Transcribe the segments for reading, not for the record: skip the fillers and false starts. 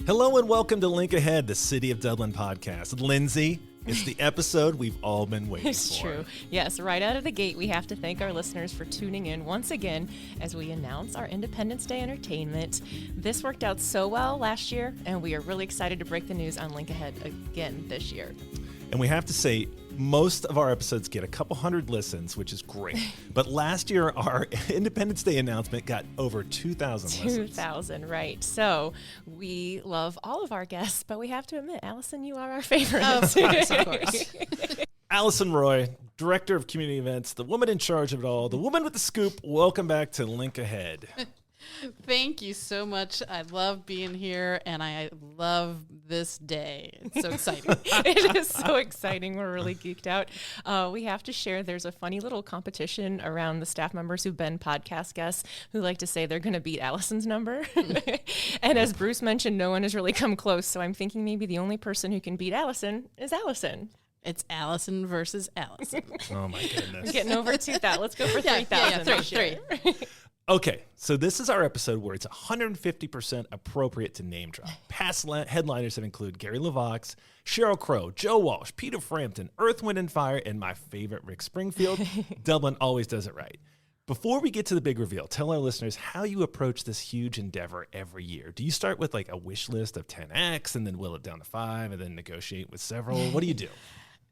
Hello and welcome to Link Ahead, the City of Dublin podcast. Lindsay, it's the episode we've all been waiting for. It's true. Yes, right out of the gate, we have to thank our listeners for tuning in once again as we announce our Independence Day entertainment. This worked out so well last year, and we are really excited to break the news on Link Ahead again this year. And we have to say, most of our episodes get a couple hundred listens, which is great. But last year, our Independence Day announcement got over 2,000 listens. 2,000, right. So we love all of our guests, but we have to admit, Alison, you are our favorite. Of course. Alison Roy, Director of Community Events, the woman in charge of it all, the woman with the scoop. Welcome back to Link Ahead. Thank you so much. I love being here, and I love this day. It's so exciting. It is so exciting. We're really geeked out. We have to share, there's a funny little competition around the staff members who've been podcast guests who like to say they're going to beat Alison's number. And as Bruce mentioned, no one has really come close. So I'm thinking maybe the only person who can beat Alison is Alison. It's Alison versus Alison. Oh, my goodness. I'm getting over 2,000. Let's go for 3,000. Yeah, three. Okay, so this is our episode where it's 150% appropriate to name drop. Past headliners have included Gary LaVox, Sheryl Crow, Joe Walsh, Peter Frampton, Earth, Wind & Fire, and my favorite, Rick Springfield. Dublin always does it right. Before we get to the big reveal, tell our listeners how you approach this huge endeavor every year. Do you start with like a wish list of 10 acts and then will it down to 5 and then negotiate with several? What do you do?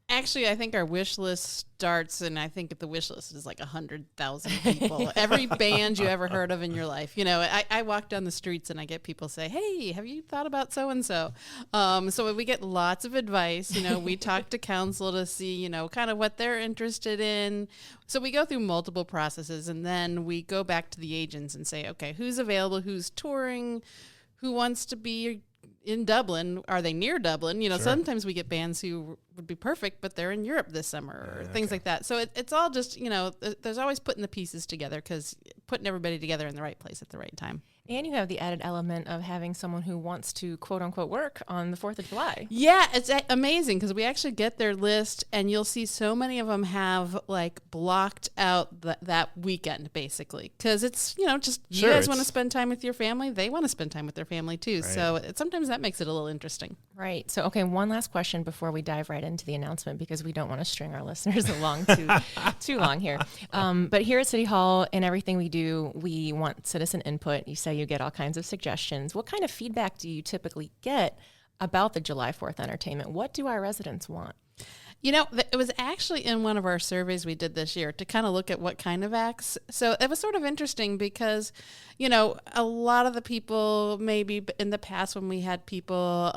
Actually, I think our wish list starts, and I think the wish list is like 100,000 people. Every band you ever heard of in your life. You know, I walk down the streets and I get people say, hey, have you thought about so-and-so? So we get lots of advice. You know, we talk to council to see, you know, kind of what they're interested in. So we go through multiple processes, and then we go back to the agents and say, okay, who's available, who's touring, who wants to be in Dublin? Are they near Dublin? You know, Sure. Sometimes we get bands who would be perfect, but they're in Europe this summer or things like that. So it's all just, you know, there's always putting the pieces together, because putting everybody together in the right place at the right time. And you have the added element of having someone who wants to quote unquote work on the 4th of July. Yeah, it's amazing, because we actually get their list, and you'll see so many of them have like blocked out that weekend, basically, because it's, you know, just Sure, you guys want to spend time with your family, they want to spend time with their family too. Right. So sometimes that makes it a little interesting. Right. So, okay, one last question before we dive right into the announcement, because we don't want to string our listeners along too long here. But here at City Hall, in everything we do, we want citizen input. You say you get all kinds of suggestions. What kind of feedback do you typically get about the July 4th entertainment? What do our residents want? You know, it was actually in one of our surveys we did this year to kind of look at what kind of acts. So it was sort of interesting because, you know, a lot of the people maybe in the past when we had people,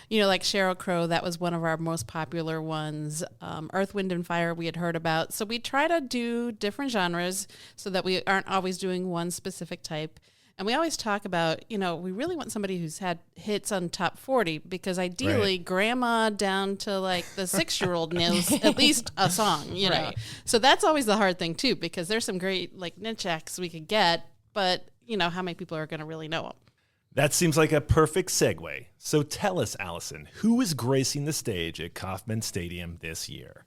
you know, like Sheryl Crow, that was one of our most popular ones. Earth, Wind & Fire we had heard about. So we try to do different genres so that we aren't always doing one specific type. And we always talk about, you know, we really want somebody who's had hits on top 40, because ideally grandma down to like the 6-year-old knows at least a song, you know. Right. So that's always the hard thing too, because there's some great like niche acts we could get, but you know, how many people are going to really know them? That seems like a perfect segue. So tell us, Alison, who is gracing the stage at Kauffman Stadium this year?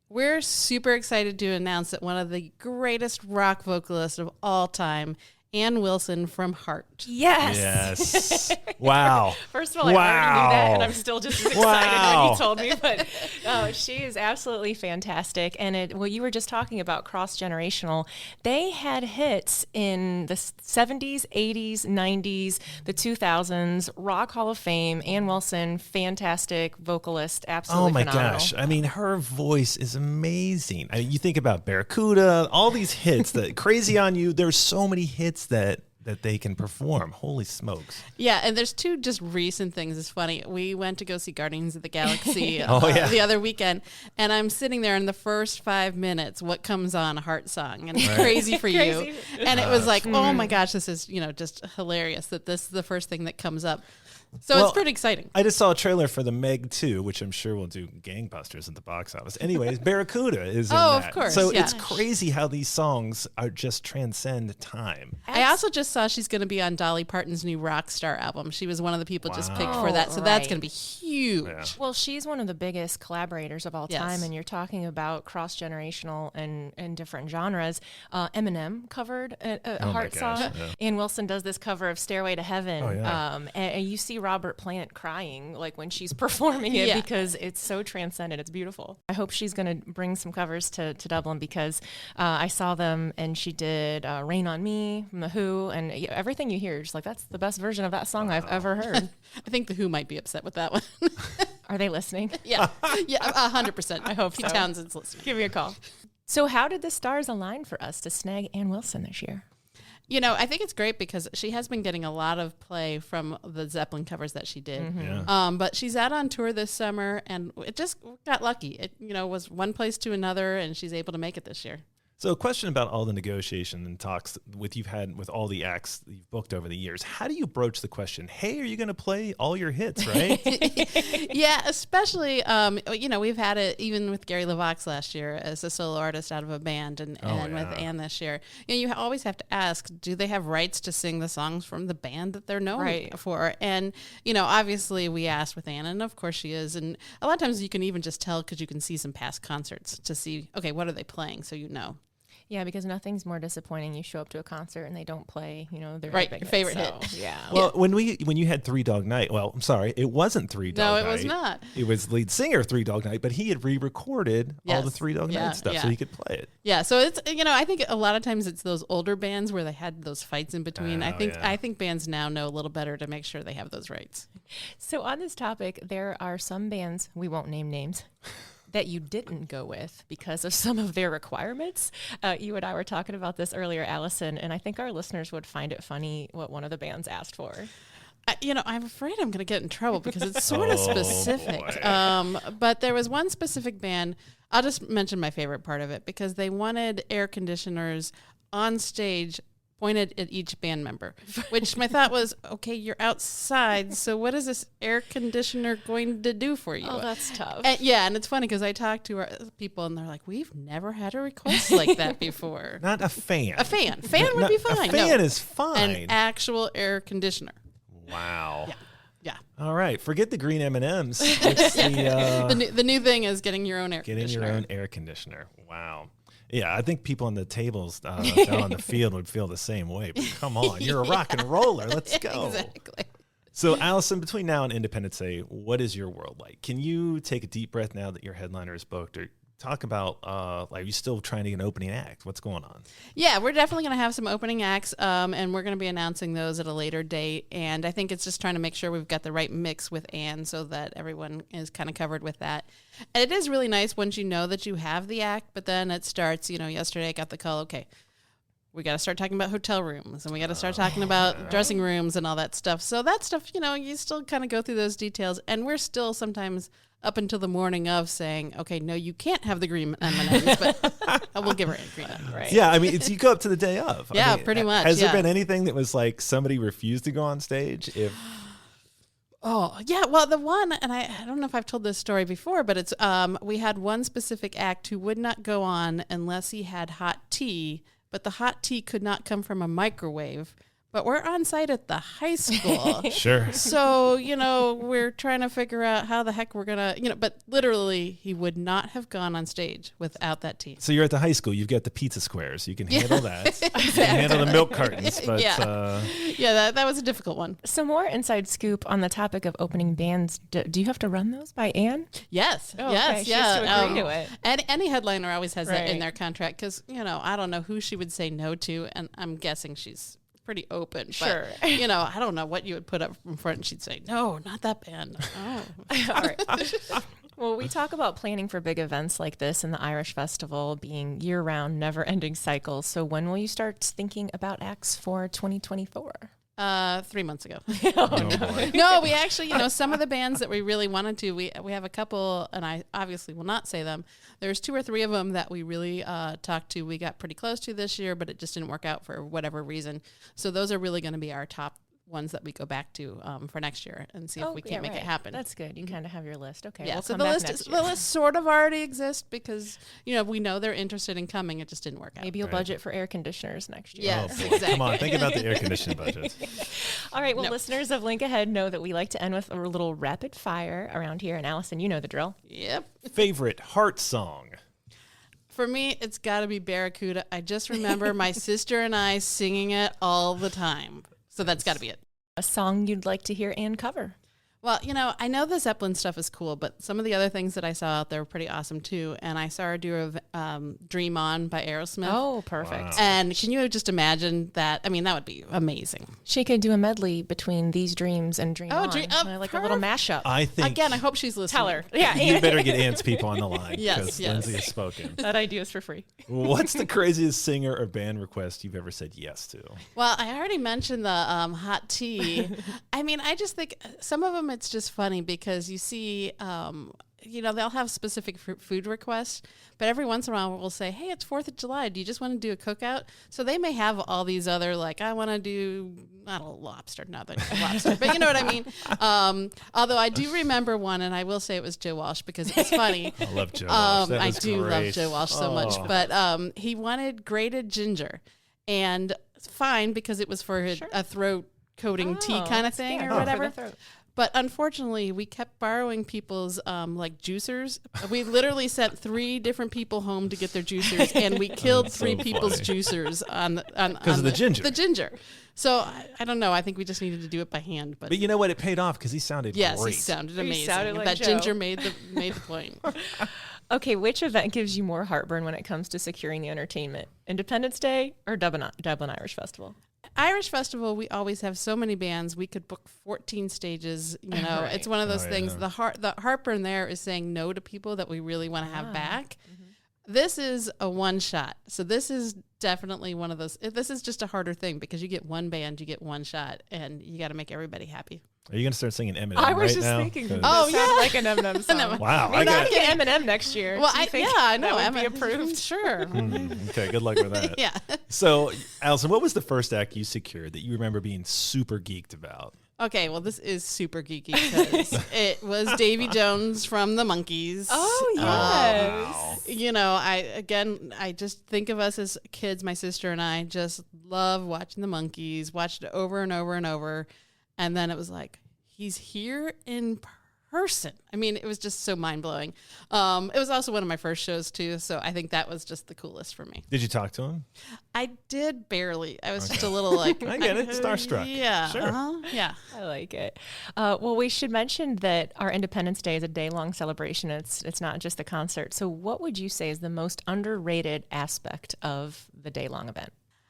We're super excited to announce that one of the greatest rock vocalists of all time, Ann Wilson from Heart. Yes. Wow. First of all, I already knew that, and I'm still just as excited when you told me. But she is absolutely fantastic. And you were just talking about cross-generational. They had hits in the 70s, 80s, 90s, the 2000s, Rock Hall of Fame. Ann Wilson, fantastic vocalist, absolutely phenomenal. Gosh. I mean, her voice is amazing. I mean, you think about Barracuda, all these hits, that Crazy on You. There's so many hits that they can perform. Holy smokes. Yeah, and there's two just recent things. It's funny. We went to go see Guardians of the Galaxy the other weekend, and I'm sitting there in the first 5 minutes, what comes on? A Heart song, and Crazy for You. And it was like, oh my gosh, this is, you know, just hilarious that this is the first thing that comes up. So it's pretty exciting. I just saw a trailer for the Meg 2, which I'm sure will do gangbusters at the box office. Anyways, Barracuda is in that. Of course. So yeah. it's crazy how these songs are just transcend time. I also just saw she's going to be on Dolly Parton's new Rockstar album. She was one of the people just picked for that. So that's going to be huge. Yeah. Well, she's one of the biggest collaborators of all time, and you're talking about cross-generational and different genres. Eminem covered a Heart song. Yeah. Ann Wilson does this cover of Stairway to Heaven. Oh, yeah. And you see Robert Plant crying like when she's performing it because it's so transcendent. It's beautiful. I hope she's going to bring some covers to Dublin because I saw them and she did Rain on Me from The Who, and everything you hear, just like, that's the best version of that song I've ever heard. I think The Who might be upset with that one. Are they listening? Yeah, 100%. I hope so. Pete Townsend's listening. Give me a call. So how did the stars align for us to snag Ann Wilson this year? You know, I think it's great because she has been getting a lot of play from the Zeppelin covers that she did. Mm-hmm. Yeah. But she's out on tour this summer, and it just got lucky. It, was one place to another, and she's able to make it this year. So a question about all the negotiation and talks you've had with all the acts that you've booked over the years. How do you broach the question, hey, are you going to play all your hits, right? Yeah, especially, we've had it even with Gary LeVox last year as a solo artist out of a band and with Ann this year. You always have to ask, do they have rights to sing the songs from the band that they're known for? And, obviously we asked with Ann, and of course she is. And a lot of times you can even just tell because you can see some past concerts to see, okay, what are they playing? So you know. Yeah, because nothing's more disappointing. You show up to a concert and they don't play, their your favorite hit. Yeah. Well, when you had Three Dog Night, I'm sorry, it wasn't Three Dog Night. No, it was not. It was lead singer Three Dog Night, but he had re-recorded all the Three Dog Night stuff so he could play it. Yeah, so it's I think a lot of times it's those older bands where they had those fights in between. I think bands now know a little better to make sure they have those rights. So on this topic, there are some bands, we won't name names, that you didn't go with because of some of their requirements. You and I were talking about this earlier, Allison, and I think our listeners would find it funny what one of the bands asked for. I'm afraid I'm going to get in trouble because it's sort of specific. But there was one specific band. I'll just mention my favorite part of it because they wanted air conditioners on stage pointed at each band member, which my thought was, okay, you're outside, so what is this air conditioner going to do for you? Oh, that's tough. And it's funny because I talked to our people and they're like, we've never had a request like that before. Not a fan. A fan. Would be fine. A fan is fine. An actual air conditioner. Wow. Yeah. All right. Forget the green M&Ms. It's the new thing is getting your own air conditioner. Getting your own air conditioner. Wow. Yeah, I think people on the tables down on the field would feel the same way. But come on, you're a rock and roller. Let's go. Exactly. So, Allison, between now and Independence Day, what is your world like? Can you take a deep breath now that your headliner is booked, or talk about are you still trying to get an opening act? What's going on? Yeah, we're definitely going to have some opening acts, and we're going to be announcing those at a later date. And I think it's just trying to make sure we've got the right mix with Ann so that everyone is kind of covered with that. And it is really nice once you know that you have the act, but then it starts, yesterday I got the call, okay, we got to start talking about hotel rooms, and we got to start talking about dressing rooms and all that stuff. So that stuff, you still kind of go through those details, and we're still sometimes up until the morning of saying, okay, no, you can't have the green M&Ms, but we'll give her a green M. Right. Yeah, I mean, you go up to the day of. Yeah, pretty much. Has there been anything that was like somebody refused to go on stage? Oh, yeah. Well, the one, and I don't know if I've told this story before, but it's we had one specific act who would not go on unless he had hot tea, but the hot tea could not come from a microwave. But we're on site at the high school. Sure. So, we're trying to figure out how the heck we're going to, but literally he would not have gone on stage without that tea. So you're at the high school. You've got the pizza squares. You can handle that. You can handle the milk cartons. But, that was a difficult one. Some more inside scoop on the topic of opening bands. Do you have to run those by Ann? Yes. Oh, yes. okay. She has to agree to it. And any headliner always has that in their contract because, I don't know who she would say no to. And I'm guessing she's pretty open. Sure. But, I don't know what you would put up in front and she'd say, no, not that band. Oh. All right. Well, we talk about planning for big events like this and the Irish Festival being year-round, never-ending cycles. So when will you start thinking about acts for 2024? 3 months ago. boy. No, we actually, some of the bands that we really wanted to, we have a couple, and I obviously will not say them. There's 2 or 3 of them that we really talked to. We got pretty close to this year, but it just didn't work out for whatever reason. So those are really going to be our top ones that we go back to for next year and see if we can't make it happen. That's good. You kind of have your list. Okay. Yeah, we'll so come the back list next the year. list sort of already exists because we know they're interested in coming. It just didn't work out. Maybe you'll budget for air conditioners next year. Yes, boy. exactly. Come on, think about the air conditioning budget. All right. Well, listeners of Link Ahead know that we like to end with a little rapid fire around here. And Allison, you know the drill. Yep. Favorite heart song? For me, it's got to be Barracuda. I just remember my sister and I singing it all the time. So that's got to be it. A song you'd like to hear Anne cover? Well, I know the Zeppelin stuff is cool, but some of the other things that I saw out there were pretty awesome too. And I saw her do a Dream On by Aerosmith. Oh, perfect. Wow. And can you just imagine that? I mean, that would be amazing. She could do a medley between These Dreams and Dream On. Like a little mashup. I think. Again, I hope she's listening. Tell her. Yeah. You better get Anne's people on the line. Yes. Lindsay has spoken. That idea is for free. What's the craziest singer or band request you've ever said yes to? Well, I already mentioned the hot tea. I mean, I just think some of them it's just funny because you see, they'll have specific food requests, but every once in a while we'll say, hey, it's 4th of July. Do you just want to do a cookout? So they may have all these other, like, I want to do, not a lobster, not a lobster, but you know what I mean? Although I do remember one, and I will say it was Joe Walsh because it was funny. I love Joe Walsh. I do love Joe Walsh so much, but he wanted grated ginger, and it's fine because it was for a throat coating tea kind of thing or whatever. But unfortunately, we kept borrowing people's juicers. We literally sent 3 different people home to get their juicers, and we killed 3 people's juicers on because of the ginger. The ginger. So I don't know. I think we just needed to do it by hand. But you know what? It paid off because he sounded yes, great. he sounded amazing. He sounded like that Joe. ginger made the point. Okay, which event gives you more heartburn when it comes to securing the entertainment? Independence Day or Dublin Irish Festival? Irish Festival, we always have so many bands. We could book 14 stages. Right. It's one of those things. Yeah. The heartburn there is saying no to people that we really want to have back. This is a one shot. So this is definitely one of those. This is just a harder thing because you get one band, you get one shot, and you got to make everybody happy. Are you going to start singing Eminem I was right just now? thinking. Oh, That sounded like an Eminem song. Wow. Maybe I get Eminem next year. Well, Do you think I know. that would be Emma- approved. Sure. Okay, good luck with that. Yeah. So, Alison, what was the first act you secured that you remember being super geeked about? Okay, well, this is super geeky because it was Davy Jones from the Monkees. Oh, yes. Wow. I just think of us as kids. My sister and I just love watching the Monkees. Watched it over and over and over, and then it was like he's here in person. I mean, it was just so mind blowing. It was also one of my first shows too, so I think that was just the coolest for me. Did you talk to him? I did barely. I was just a little like I get it. Starstruck. Yeah, Sure. yeah. I like it. Well, we should mention that our Independence Day is a day-long celebration. It's not just the concert. So what would you say is the most underrated aspect of the day-long event?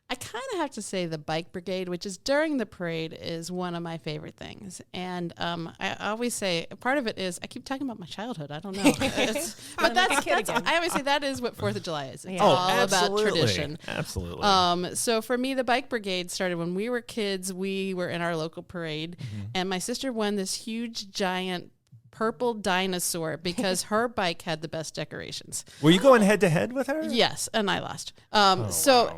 I kind of have to say the bike brigade, which is during the parade, is one of my favorite things. And I always say part of it is I keep talking about my childhood. I don't know. But that's I always say that is what 4th of July is. It's all about tradition. Absolutely. So for me, the bike brigade started when we were kids. We were in our local parade, and my sister won this huge, giant purple dinosaur because her bike had the best decorations. Were you going head to head with her? Yes, and I lost.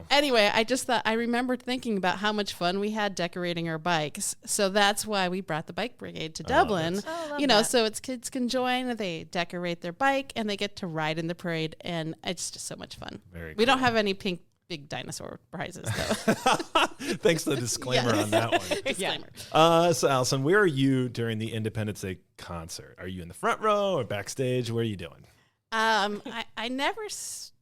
Anyway, I just thought I remembered thinking about how much fun we had decorating our bikes. So that's why we brought the bike brigade to Dublin. So it's kids can join, they decorate their bike, and they get to ride in the parade, and it's just so much fun. We don't have any pink big dinosaur prizes though. Thanks for the disclaimer on that one. Disclaimer. So Alison, where are you during the Independence Day concert? Are you in the front row or backstage? What are you doing? I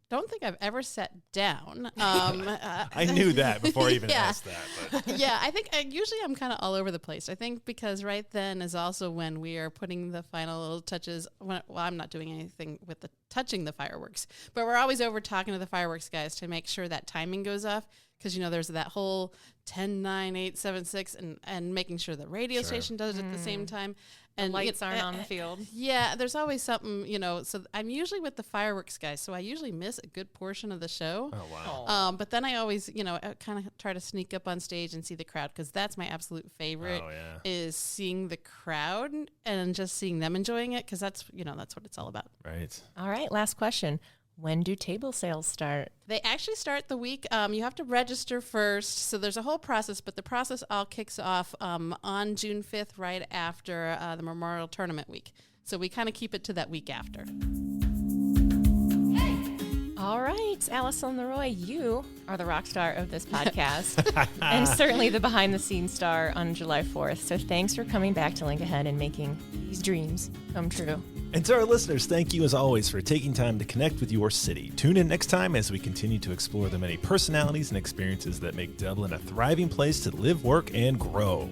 don't think I've ever sat down. I knew that before I even asked that. But. Yeah, I think usually I'm kind of all over the place. I think because right then is also when we are putting the final little touches. I'm not doing anything with touching the fireworks, but we're always over talking to the fireworks guys to make sure that timing goes off. Because, there's that whole 10, 9, 8, 7, 6, and making sure the radio station does it at the same time. And the lights aren't on the field. Yeah, there's always something, so I'm usually with the fireworks guys, so I usually miss a good portion of the show. Oh, wow. But then I always, kind of try to sneak up on stage and see the crowd, because that's my absolute favorite is seeing the crowd and just seeing them enjoying it, because that's what it's all about. Right. All right, last question. When do table sales start? They actually start the week. You have to register first. So there's a whole process, but the process all kicks off on June 5th, right after the Memorial Tournament week. So we kind of keep it to that week after. All right, Alison LeRoy, you are the rock star of this podcast and certainly the behind-the-scenes star on July 4th. So thanks for coming back to Link Ahead and making these dreams come true. And to our listeners, thank you as always for taking time to connect with your city. Tune in next time as we continue to explore the many personalities and experiences that make Dublin a thriving place to live, work, and grow.